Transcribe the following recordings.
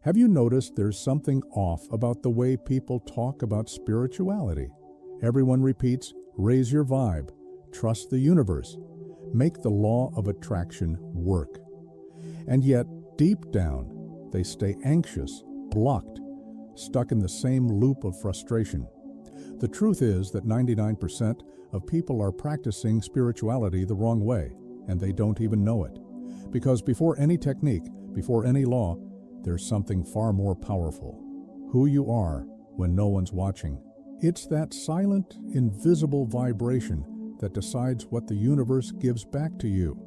Have you noticed there's something off about the way people talk about spirituality? Everyone repeats, raise your vibe, trust the universe, make the law of attraction work. And yet, deep down, they stay anxious, blocked, stuck in the same loop of frustration. The truth is that 99% of people are practicing spirituality the wrong way, and they don't even know it. Because before any technique, before any law, there's something far more powerful. Who you are when no one's watching. It's that silent, invisible vibration that decides what the universe gives back to you.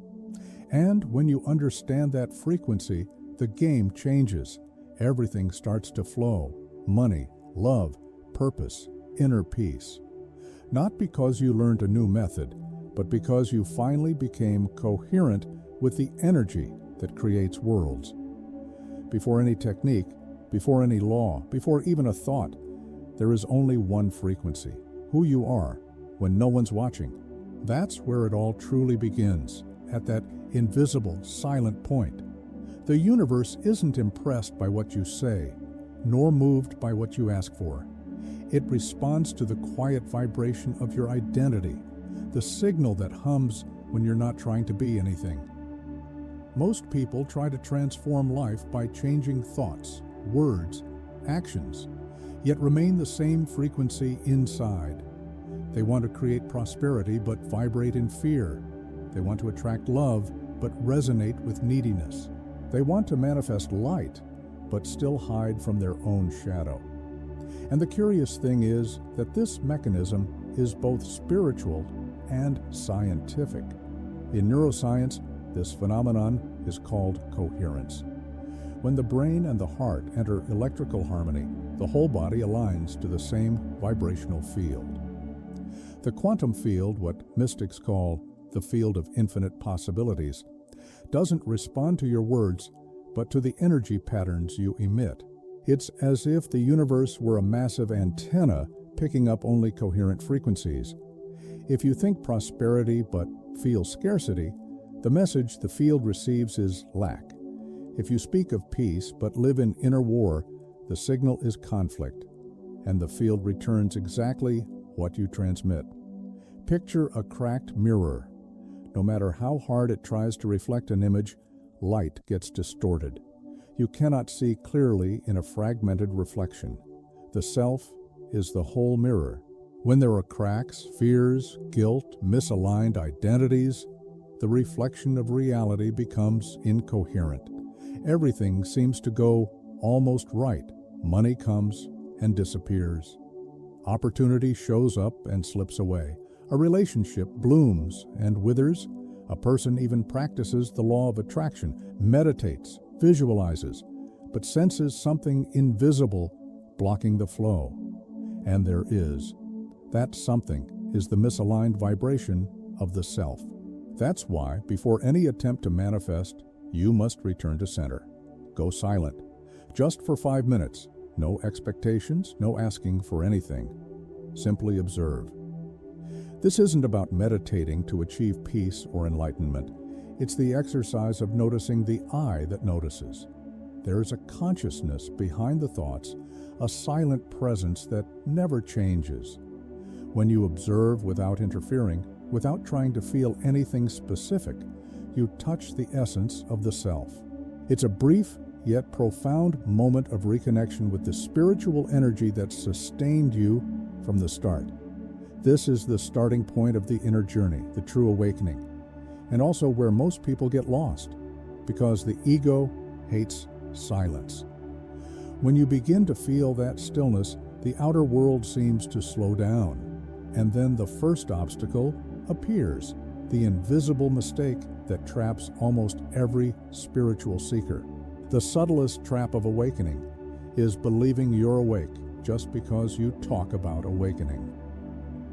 And when you understand that frequency, the game changes. Everything starts to flow. Money, love, purpose, inner peace. Not because you learned a new method, but because you finally became coherent with the energy that creates worlds. Before any technique, before any law, before even a thought, there is only one frequency, who you are when no one's watching. That's where it all truly begins, at that invisible, silent point. The universe isn't impressed by what you say, nor moved by what you ask for. It responds to the quiet vibration of your identity, the signal that hums when you're not trying to be anything. Most people try to transform life by changing thoughts, words, actions, yet remain the same frequency inside. They want to create prosperity but vibrate in fear. They want to attract love but resonate with neediness. They want to manifest light but still hide from their own shadow. And the curious thing is that this mechanism is both spiritual and scientific. In neuroscience, this phenomenon is called coherence. When the brain and the heart enter electrical harmony, the whole body aligns to the same vibrational field. The quantum field, what mystics call the field of infinite possibilities, doesn't respond to your words, but to the energy patterns you emit. It's as if the universe were a massive antenna picking up only coherent frequencies. If you think prosperity but feel scarcity, the message the field receives is lack. If you speak of peace but live in inner war, the signal is conflict, and the field returns exactly what you transmit. Picture a cracked mirror. No matter how hard it tries to reflect an image, light gets distorted. You cannot see clearly in a fragmented reflection. The self is the whole mirror. When there are cracks, fears, guilt, misaligned identities, the reflection of reality becomes incoherent. Everything seems to go almost right. Money comes and disappears. Opportunity shows up and slips away. A relationship blooms and withers. A person even practices the law of attraction, meditates, visualizes, but senses something invisible blocking the flow. And there is. That something is the misaligned vibration of the self. That's why, before any attempt to manifest, you must return to center. Go silent. Just for 5 minutes. No expectations, no asking for anything. Simply observe. This isn't about meditating to achieve peace or enlightenment. It's the exercise of noticing the I that notices. There's a consciousness behind the thoughts, a silent presence that never changes. When you observe without interfering, without trying to feel anything specific, you touch the essence of the self. It's a brief yet profound moment of reconnection with the spiritual energy that sustained you from the start. This is the starting point of the inner journey, the true awakening, and also where most people get lost, because the ego hates silence. When you begin to feel that stillness, the outer world seems to slow down, and then the first obstacle appears, the invisible mistake that traps almost every spiritual seeker. The subtlest trap of awakening is believing you're awake just because you talk about awakening.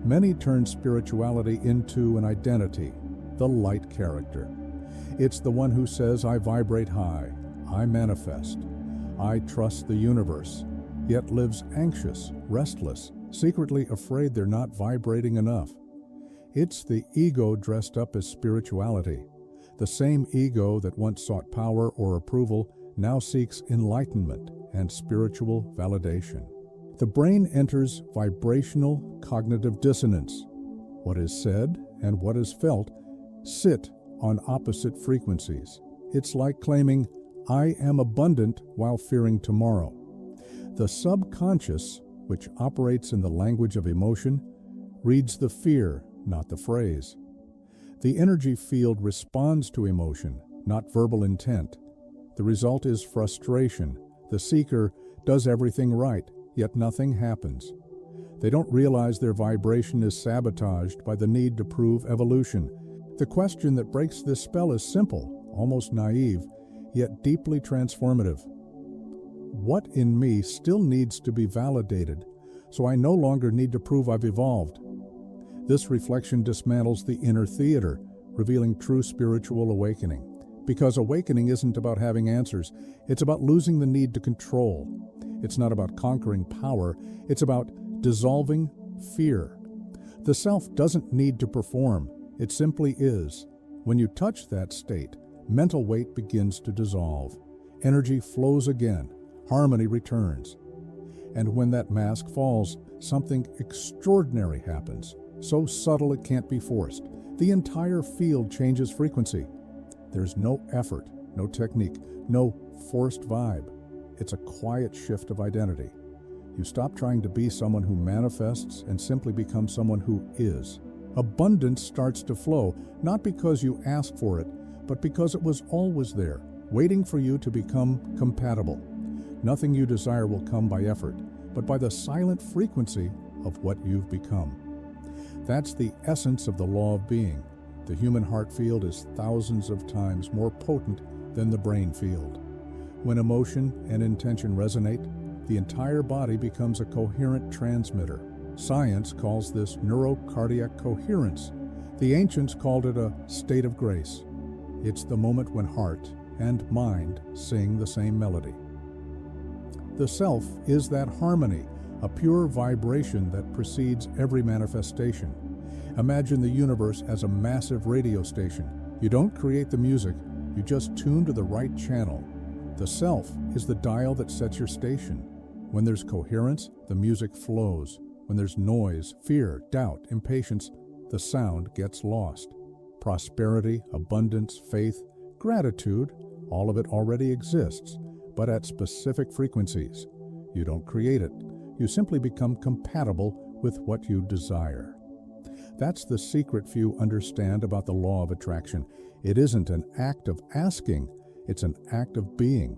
Many turn spirituality into an identity, the light character. It's the one who says, I vibrate high, I manifest, I trust the universe, yet lives anxious, restless, secretly afraid they're not vibrating enough. It's the ego dressed up as spirituality. The same ego that once sought power or approval now seeks enlightenment. and spiritual validation. The brain enters vibrational cognitive dissonance. What is said and what is felt sit on opposite frequencies. It's like claiming, "I am abundant," while fearing tomorrow. The subconscious, which operates in the language of emotion, reads the fear, not the phrase. The energy field responds to emotion, not verbal intent. The result is frustration. The seeker does everything right, yet nothing happens. They don't realize their vibration is sabotaged by the need to prove evolution. The question that breaks this spell is simple, almost naive, yet deeply transformative. What in me still needs to be validated, so I no longer need to prove I've evolved? This reflection dismantles the inner theater, revealing true spiritual awakening. Because awakening isn't about having answers, it's about losing the need to control. It's not about conquering power, it's about dissolving fear. The self doesn't need to perform, it simply is. When you touch that state, mental weight begins to dissolve. Energy flows again, harmony returns. And when that mask falls, something extraordinary happens, so subtle it can't be forced. The entire field changes frequency. There's no effort, no technique, no forced vibe. It's a quiet shift of identity. You stop trying to be someone who manifests and simply become someone who is. Abundance starts to flow, not because you ask for it, but because it was always there, waiting for you to become compatible. Nothing you desire will come by effort, but by the silent frequency of what you've become. That's the essence of the law of being. The human heart field is thousands of times more potent than the brain field. When emotion and intention resonate, the entire body becomes a coherent transmitter. Science calls this neurocardiac coherence. The ancients called it a state of grace. It's the moment when heart and mind sing the same melody. The self is that harmony, a pure vibration that precedes every manifestation. Imagine the universe as a massive radio station. You don't create the music, you just tune to the right channel. The self is the dial that sets your station. When there's coherence, the music flows. When there's noise, fear, doubt, impatience, the sound gets lost. Prosperity, abundance, faith, gratitude, all of it already exists, but at specific frequencies. You don't create it. You simply become compatible with what you desire. That's the secret few understand about the law of attraction. It isn't an act of asking, it's an act of being.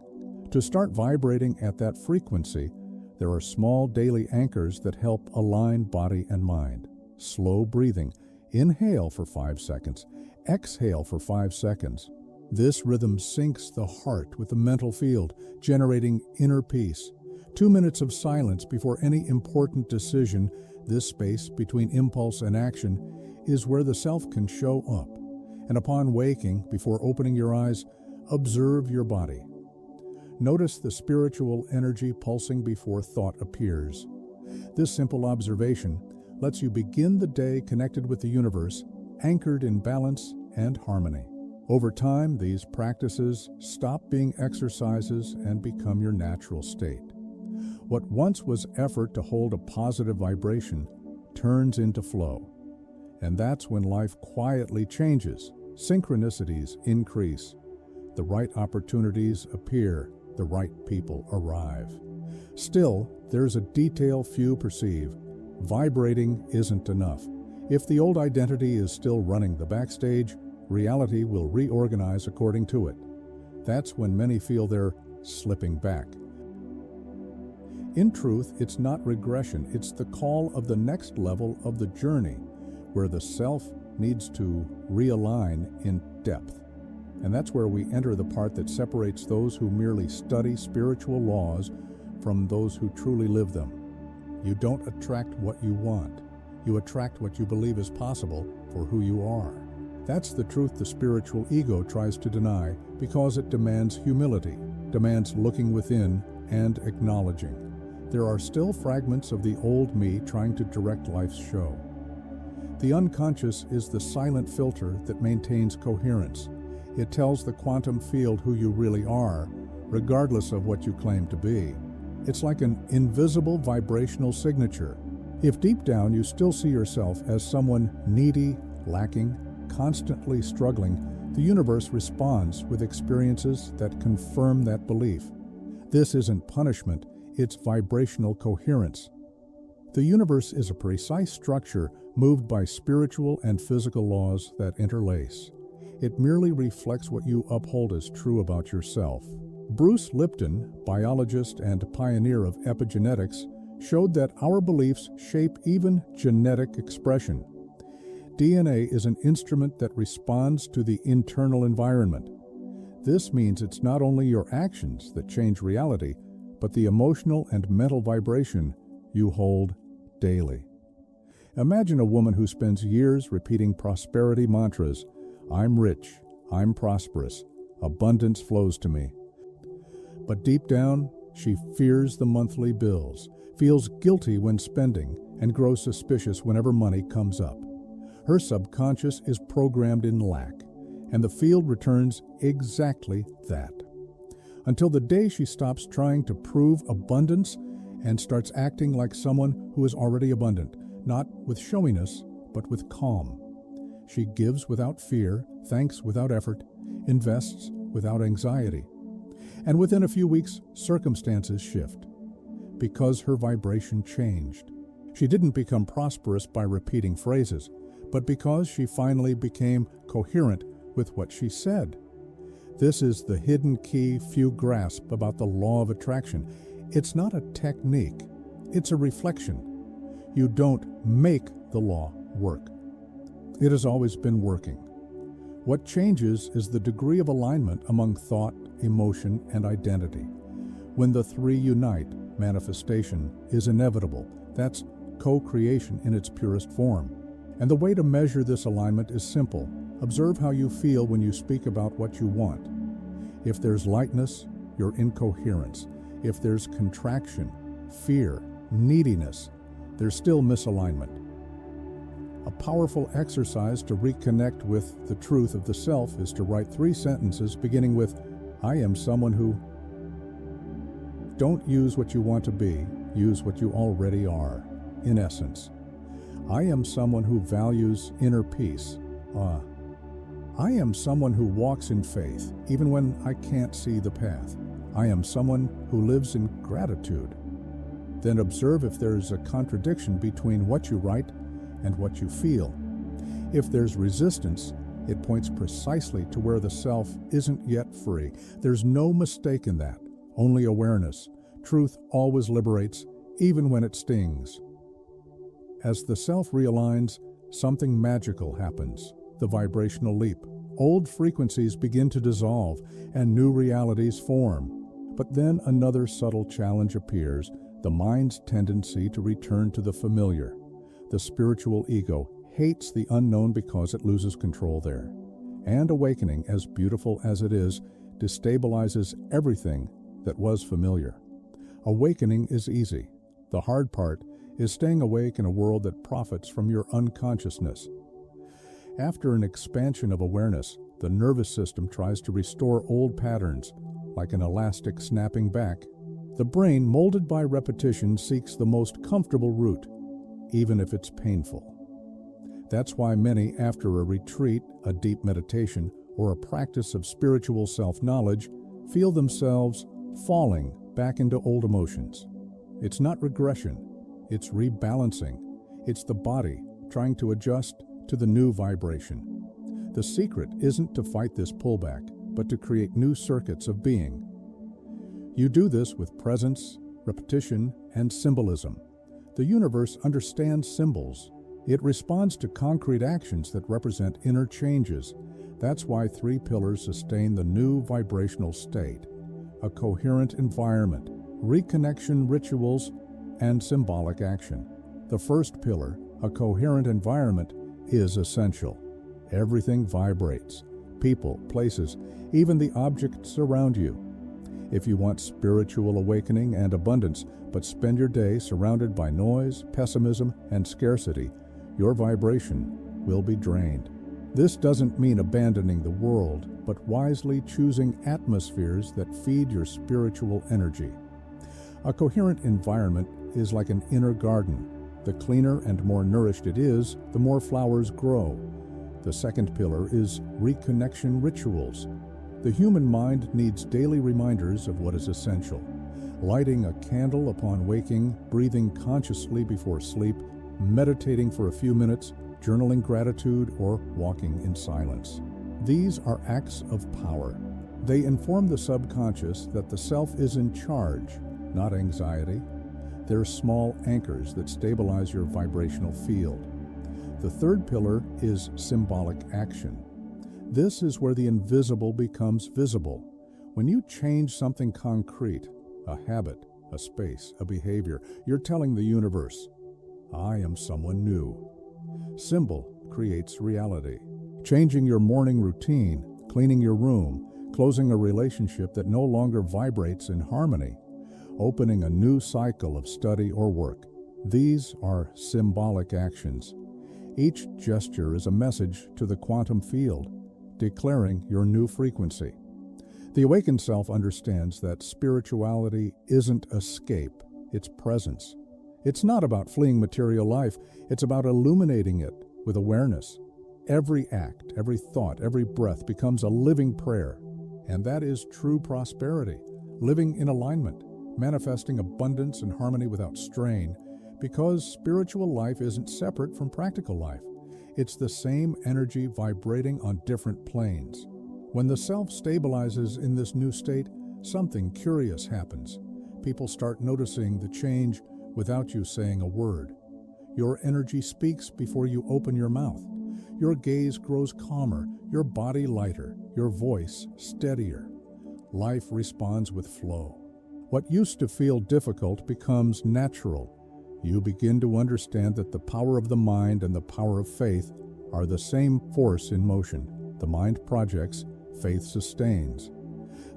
To start vibrating at that frequency, there are small daily anchors that help align body and mind. Slow breathing. Inhale for 5 seconds. Exhale for 5 seconds. This rhythm syncs the heart with the mental field, generating inner peace. 2 minutes of silence before any important decision. This space between impulse and action is where the self can show up. And upon waking, before opening your eyes, observe your body. Notice the spiritual energy pulsing before thought appears. This simple observation lets you begin the day connected with the universe, anchored in balance and harmony. Over time, these practices stop being exercises and become your natural state. What once was effort to hold a positive vibration turns into flow. And that's when life quietly changes. Synchronicities increase. The right opportunities appear. The right people arrive. Still, there's a detail few perceive. Vibrating isn't enough. If the old identity is still running the backstage, reality will reorganize according to it. That's when many feel they're slipping back. In truth, it's not regression, it's the call of the next level of the journey, where the self needs to realign in depth. And that's where we enter the part that separates those who merely study spiritual laws from those who truly live them. You don't attract what you want. You attract what you believe is possible for who you are. That's the truth the spiritual ego tries to deny because it demands humility, demands looking within and acknowledging. There are still fragments of the old me trying to direct life's show. The unconscious is the silent filter that maintains coherence. It tells the quantum field who you really are, regardless of what you claim to be. It's like an invisible vibrational signature. If deep down you still see yourself as someone needy, lacking, constantly struggling, the universe responds with experiences that confirm that belief. This isn't punishment, it's vibrational coherence. The universe is a precise structure moved by spiritual and physical laws that interlace. It merely reflects what you uphold as true about yourself. Bruce Lipton, biologist and pioneer of epigenetics, showed that our beliefs shape even genetic expression. DNA is an instrument that responds to the internal environment. This means it's not only your actions that change reality, but the emotional and mental vibration you hold daily. Imagine a woman who spends years repeating prosperity mantras. I'm rich, I'm prosperous, abundance flows to me. But deep down, she fears the monthly bills, feels guilty when spending, and grows suspicious whenever money comes up. Her subconscious is programmed in lack, and the field returns exactly that. Until the day she stops trying to prove abundance and starts acting like someone who is already abundant, not with showiness, but with calm. She gives without fear, thanks without effort, invests without anxiety. And within a few weeks, circumstances shift. Because her vibration changed. She didn't become prosperous by repeating phrases, but because she finally became coherent with what she said. This is the hidden key few grasp about the law of attraction. It's not a technique, it's a reflection. You don't make the law work. It has always been working. What changes is the degree of alignment among thought, emotion, and identity. When the three unite, manifestation is inevitable. That's co-creation in its purest form. And the way to measure this alignment is simple. Observe how you feel when you speak about what you want. If there's lightness, you're in coherence. If there's contraction, fear, neediness, there's still misalignment. A powerful exercise to reconnect with the truth of the self is to write 3 sentences beginning with, I am someone who. Don't use what you want to be, use what you already are, in essence. I am someone who values inner peace. I am someone who walks in faith, even when I can't see the path. I am someone who lives in gratitude. Then observe if there's a contradiction between what you write and what you feel. If there's resistance, it points precisely to where the self isn't yet free. There's no mistake in that, only awareness. Truth always liberates, even when it stings. As the self realigns, something magical happens, the vibrational leap. Old frequencies begin to dissolve and new realities form. But then another subtle challenge appears, the mind's tendency to return to the familiar. The spiritual ego hates the unknown because it loses control there. And awakening, as beautiful as it is, destabilizes everything that was familiar. Awakening is easy. The hard part is staying awake in a world that profits from your unconsciousness. After an expansion of awareness, the nervous system tries to restore old patterns, like an elastic snapping back. The brain, molded by repetition, seeks the most comfortable route, even if it's painful. That's why many, after a retreat, a deep meditation, or a practice of spiritual self-knowledge, feel themselves falling back into old emotions. It's not regression, it's rebalancing. It's the body trying to adjust to the new vibration. The secret isn't to fight this pullback, but to create new circuits of being. You do this with presence, repetition, and symbolism. The universe understands symbols. It responds to concrete actions that represent inner changes. That's why 3 pillars sustain the new vibrational state: a coherent environment, reconnection rituals, and symbolic action. The first pillar, a coherent environment, is essential. Everything vibrates. People, places, even the objects around you. If you want spiritual awakening and abundance, but spend your day surrounded by noise, pessimism, and scarcity, your vibration will be drained. This doesn't mean abandoning the world, but wisely choosing atmospheres that feed your spiritual energy. A coherent environment is like an inner garden. The cleaner and more nourished it is, the more flowers grow. The second pillar is reconnection rituals. The human mind needs daily reminders of what is essential. Lighting a candle upon waking, breathing consciously before sleep, meditating for a few minutes, journaling gratitude, or walking in silence. These are acts of power. They inform the subconscious that the self is in charge, not anxiety. They're small anchors that stabilize your vibrational field. The third pillar is symbolic action. This is where the invisible becomes visible. When you change something concrete, a habit, a space, a behavior, you're telling the universe, I am someone new. Symbol creates reality. Changing your morning routine, cleaning your room, closing a relationship that no longer vibrates in harmony, opening a new cycle of study or work. These are symbolic actions. Each gesture is a message to the quantum field, declaring your new frequency. The awakened self understands that spirituality isn't escape, it's presence. It's not about fleeing material life, it's about illuminating it with awareness. Every act, every thought, every breath becomes a living prayer. And that is true prosperity, living in alignment, manifesting abundance and harmony without strain, because spiritual life isn't separate from practical life. It's the same energy vibrating on different planes. When the self stabilizes in this new state, something curious happens. People start noticing the change without you saying a word. Your energy speaks before you open your mouth. Your gaze grows calmer, your body lighter, your voice steadier. Life responds with flow. What used to feel difficult becomes natural. You begin to understand that the power of the mind and the power of faith are the same force in motion. The mind projects, faith sustains.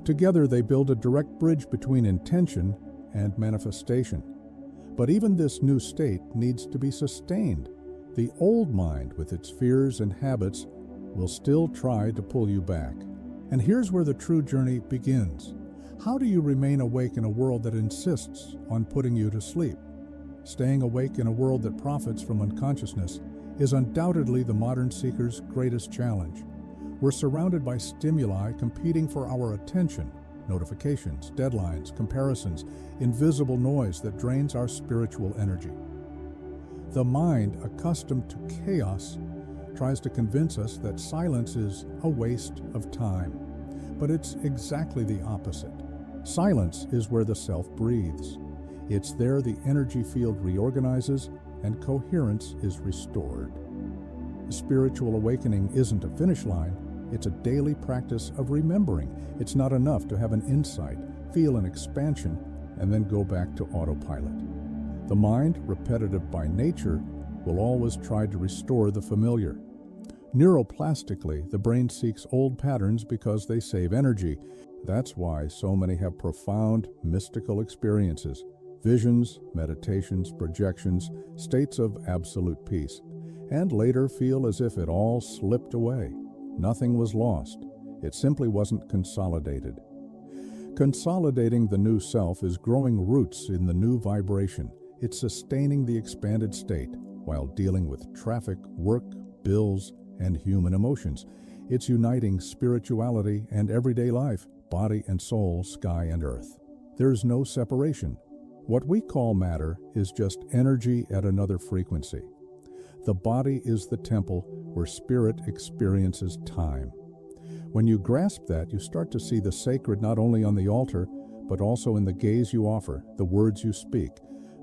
Together they build a direct bridge between intention and manifestation. But even this new state needs to be sustained. The old mind, with its fears and habits, will still try to pull you back. And here's where the true journey begins. How do you remain awake in a world that insists on putting you to sleep? Staying awake in a world that profits from unconsciousness is undoubtedly the modern seeker's greatest challenge. We're surrounded by stimuli competing for our attention, notifications, deadlines, comparisons, invisible noise that drains our spiritual energy. The mind, accustomed to chaos, tries to convince us that silence is a waste of time. But it's exactly the opposite. Silence is where the self breathes. It's there the energy field reorganizes and coherence is restored. Spiritual awakening isn't a finish line, it's a daily practice of remembering. It's not enough to have an insight, feel an expansion, and then go back to autopilot. The mind, repetitive by nature, will always try to restore the familiar. Neuroplastically, the brain seeks old patterns because they save energy. That's why so many have profound, mystical experiences, visions, meditations, projections, states of absolute peace, and later feel as if it all slipped away. Nothing was lost. It simply wasn't consolidated. Consolidating the new self is growing roots in the new vibration. It's sustaining the expanded state while dealing with traffic, work, bills, and human emotions. It's uniting spirituality and everyday life, body and soul, sky and earth. There's no separation. What we call matter is just energy at another frequency. The body is the temple where spirit experiences time. When you grasp that, you start to see the sacred not only on the altar, but also in the gaze you offer, the words you speak,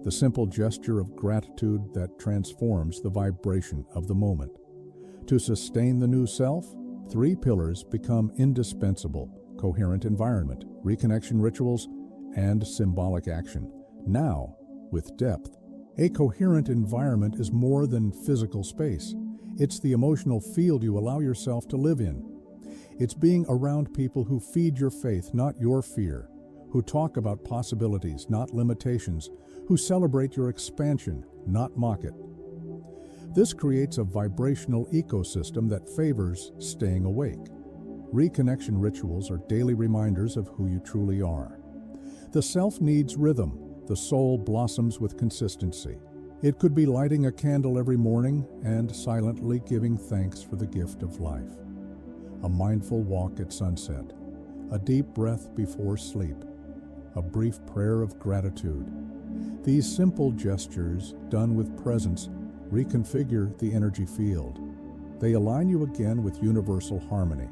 the simple gesture of gratitude that transforms the vibration of the moment. To sustain the new self, 3 pillars become indispensable: coherent environment, reconnection rituals, and symbolic action. Now, with depth. A coherent environment is more than physical space. It's the emotional field you allow yourself to live in. It's being around people who feed your faith, not your fear, who talk about possibilities, not limitations, who celebrate your expansion, not mock it. This creates a vibrational ecosystem that favors staying awake. Reconnection rituals are daily reminders of who you truly are. The self needs rhythm. the soul blossoms with consistency. It could be lighting a candle every morning and silently giving thanks for the gift of life. A mindful walk at sunset, a deep breath before sleep, a brief prayer of gratitude. These simple gestures, done with presence, reconfigure the energy field. They align you again with universal harmony.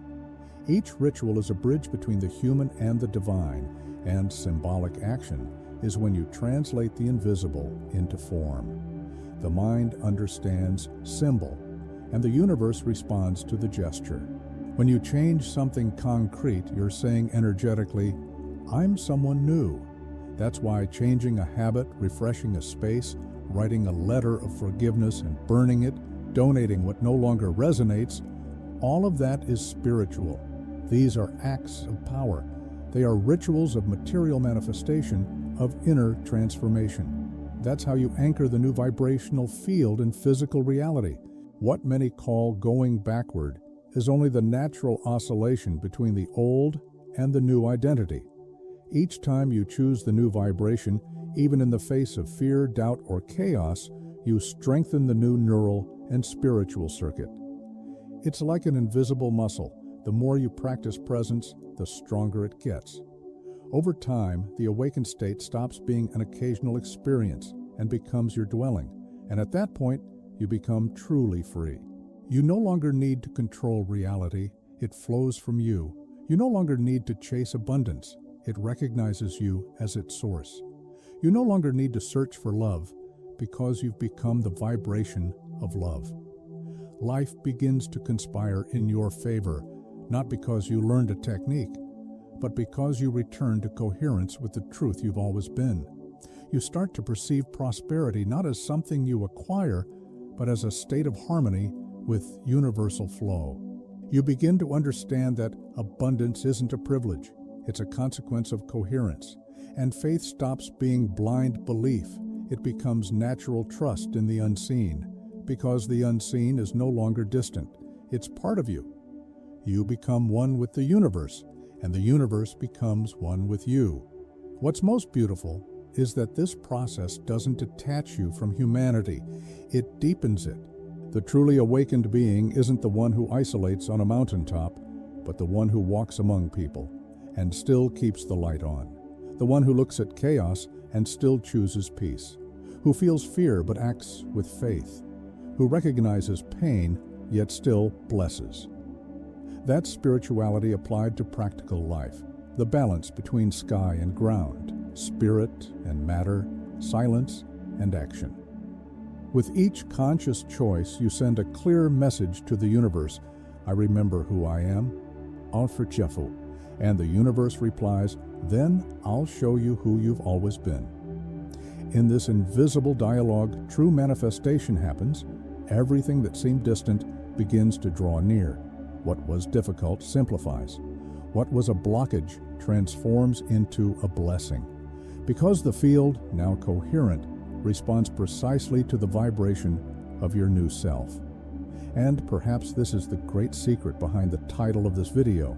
Each ritual is a bridge between the human and the divine, and symbolic action is when you translate the invisible into form. The mind understands symbol, and the universe responds to the gesture. When you change something concrete, you're saying energetically, I'm someone new. That's why changing a habit, refreshing a space, writing a letter of forgiveness and burning it, donating what no longer resonates, all of that is spiritual. These are acts of power. They are rituals of material manifestation, of inner transformation. That's how you anchor the new vibrational field in physical reality. What many call going backward is only the natural oscillation between the old and the new identity. Each time you choose the new vibration, even in the face of fear, doubt, or chaos, you strengthen the new neural and spiritual circuit. It's like an invisible muscle. The more you practice presence, the stronger it gets. Over time, the awakened state stops being an occasional experience and becomes your dwelling. And at that point, you become truly free. You no longer need to control reality. It flows from you. You no longer need to chase abundance. It recognizes you as its source. You no longer need to search for love because you've become the vibration of love. Life begins to conspire in your favor, not because you learned a technique, but because you return to coherence with the truth you've always been. You start to perceive prosperity not as something you acquire, but as a state of harmony with universal flow. You begin to understand that abundance isn't a privilege, it's a consequence of coherence. And faith stops being blind belief. It becomes natural trust in the unseen, because the unseen is no longer distant. It's part of you. You become one with the universe, and the universe becomes one with you. What's most beautiful is that this process doesn't detach you from humanity. It deepens it. The truly awakened being isn't the one who isolates on a mountaintop, but the one who walks among people and still keeps the light on. The one who looks at chaos and still chooses peace. Who feels fear but acts with faith. Who recognizes pain yet still blesses. That's spirituality applied to practical life. The balance between sky and ground, spirit and matter, silence and action. With each conscious choice, you send a clear message to the universe. I remember who I am, Alfred Jeffo. And the universe replies, then I'll show you who you've always been. In this invisible dialogue, true manifestation happens. Everything that seemed distant begins to draw near. What was difficult simplifies. What was a blockage transforms into a blessing. Because the field, now coherent, responds precisely to the vibration of your new self. And perhaps this is the great secret behind the title of this video.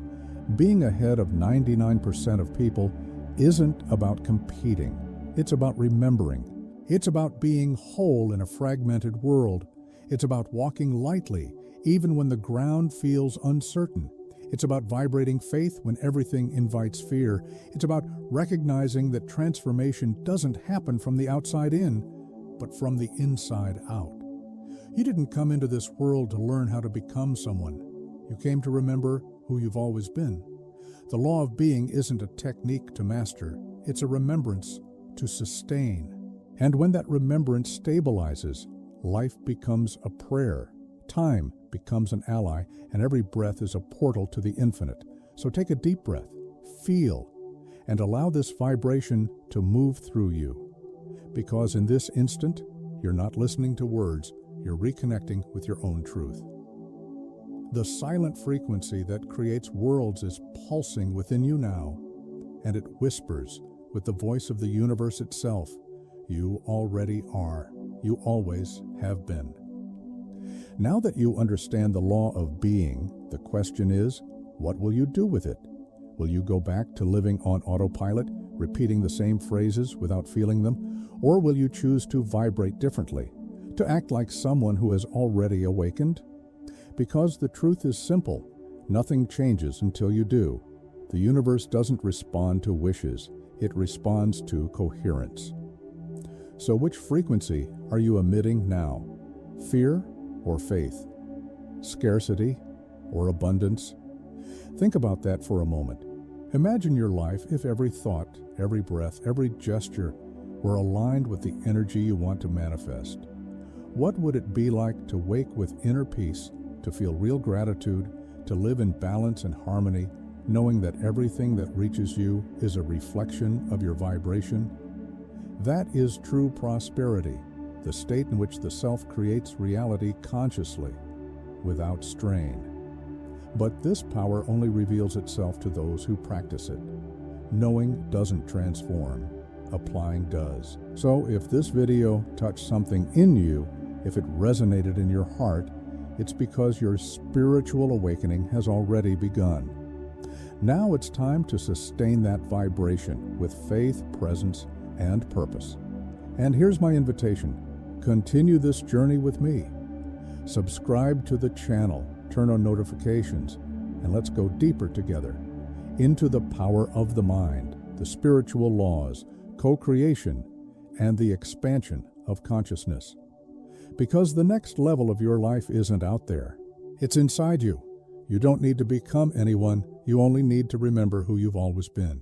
Being ahead of 99% of people isn't about competing. It's about remembering. It's about being whole in a fragmented world. It's about walking lightly, even when the ground feels uncertain. It's about vibrating faith when everything invites fear. It's about recognizing that transformation doesn't happen from the outside in, but from the inside out. You didn't come into this world to learn how to become someone. You came to remember who you've always been. The law of being isn't a technique to master. It's a remembrance to sustain. And when that remembrance stabilizes, life becomes a prayer. Time becomes an ally, and every breath is a portal to the infinite. So take a deep breath, feel, and allow this vibration to move through you. Because in this instant, you're not listening to words, you're reconnecting with your own truth. The silent frequency that creates worlds is pulsing within you now, and it whispers with the voice of the universe itself. You already are. You always have been. Now that you understand the law of being, the question is, what will you do with it? Will you go back to living on autopilot, repeating the same phrases without feeling them? Or will you choose to vibrate differently, to act like someone who has already awakened? Because the truth is simple, nothing changes until you do. The universe doesn't respond to wishes, it responds to coherence. So which frequency are you emitting now? Fear or faith? Scarcity or abundance? Think about that for a moment. Imagine your life if every thought, every breath, every gesture were aligned with the energy you want to manifest. What would it be like to wake with inner peace, to feel real gratitude, to live in balance and harmony, knowing that everything that reaches you is a reflection of your vibration? That is true prosperity, the state in which the self creates reality consciously, without strain. But this power only reveals itself to those who practice it. Knowing doesn't transform, applying does. So if this video touched something in you, if it resonated in your heart, it's because your spiritual awakening has already begun. Now it's time to sustain that vibration with faith, presence, and purpose. And here's my invitation. Continue this journey with me. Subscribe to the channel, turn on notifications, and let's go deeper together into the power of the mind, the spiritual laws, co-creation, and the expansion of consciousness. Because the next level of your life isn't out there. It's inside you. You don't need to become anyone. You only need to remember who you've always been.